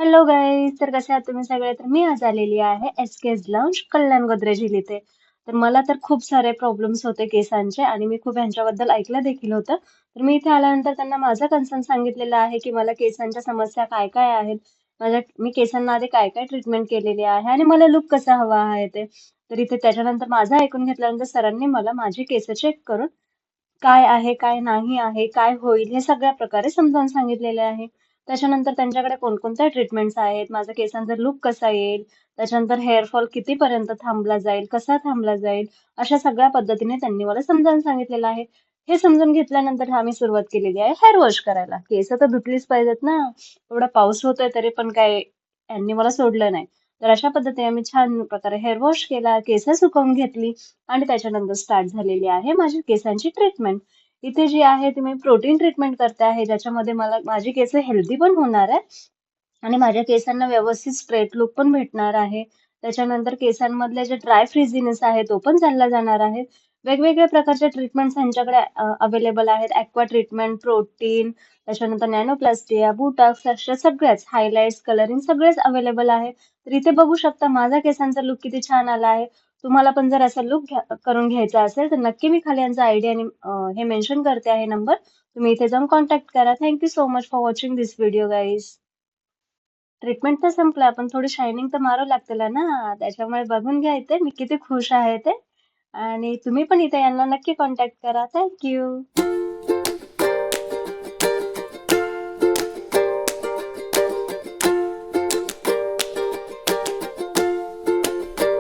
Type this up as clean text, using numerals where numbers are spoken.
Hello guys, तर कसे आहात तुम्ही सगळे? तर मी आज आलेली आहे एसकेएस लाऊंज कल्याण गोदरेज हिल इथे. तर मला तर खूप सारे प्रॉब्लेम्स होते केसांचे आणि मी खूप ह्यांच्याबद्दल ऐकलं देखील होतं. तर मी इथे आल्यानंतर त्यांना माझा कन्सर्न सांगितलेला आहे की मला केसांच्या समस्या काय काय आहेत, मी केसांना आधी काय काय ट्रीटमेंट केलेली आहे आणि मला लुक कसा हवा आहे ते. तर इथे त्याच्यानंतर माझं ऐकून घेतल्यानंतर सरांनी मला माझी केस चेक करून काय आहे, काय नाही आहे, काय होईल हे सगळ्या प्रकारे समजावून सांगितलेले आहे. त्याच्यानंतर त्यांच्याकडे कोणकोणत्या ट्रीटमेंट्स आहेत, माझा केसांचा लूक कसा येईल, त्याच्यानंतर हेअर फॉल कितीपर्यंत थांबला जाईल, कसा थांबला जाईल, अशा सगळ्या पद्धतीने त्यांनी मला समजावून सांगितलेलं आहे. हे समजून घेतल्यानंतर आम्ही सुरुवात केलेली आहे हेअर वॉश करायला. केस तर धुतलीच पाहिजेत ना. एवढा पाऊस होतोय तरी पण काय यांनी मला सोडलं नाही. तर अशा पद्धतीने आम्ही छान प्रकारे हेअर वॉश केला, केस सुकवून घेतली आणि त्याच्यानंतर स्टार्ट झालेली आहे माझी केसांची ट्रीटमेंट. इथे जी आहे ती मी प्रोटीन ट्रीटमेंट करते आहे, ज्याच्यामध्ये मला माझी केस हेल्दी पण होणार आहे आणि माझ्या केसांना व्यवस्थित स्ट्रेट लुक पण भेटणार आहे. त्याच्यानंतर केसांमधले जे ड्राय फ्रिझीनेस आहे तो पण चालला जाणार आहे. वेगवेगळ्या प्रकारच्या ट्रीटमेंट्स ह्यांच्याकडे अवेलेबल आहेत. ॲक्वा ट्रीटमेंट, प्रोटीन, त्याच्यानंतर नॅनोप्लास्टिया, बोटॉक्स अशा सगळ्याच हायलाइट्स, कलरिंग सगळेच अवेलेबल आहे. तर इथे बघू शकता माझा केसांचा लुक किती छान आला आहे. तुम्हाला पण जर असा लुक करून घ्यायचा असेल तर नक्की मी खाली यांचा आयडी आणि हे मेन्शन करते आहे नंबर. तुम्ही इथे जाऊन कॉन्टॅक्ट करा. Thank you so much for watching this video guys. Treatment तर संपला, पण थोडी शायनिंग तर मारावं लागतेला ना. त्याच्यामुळे बघून घ्या इथे मी किती खुश आहे ते. आणि तुम्ही पण इथे यांना नक्की कॉन्टॅक्ट करा. Thank you.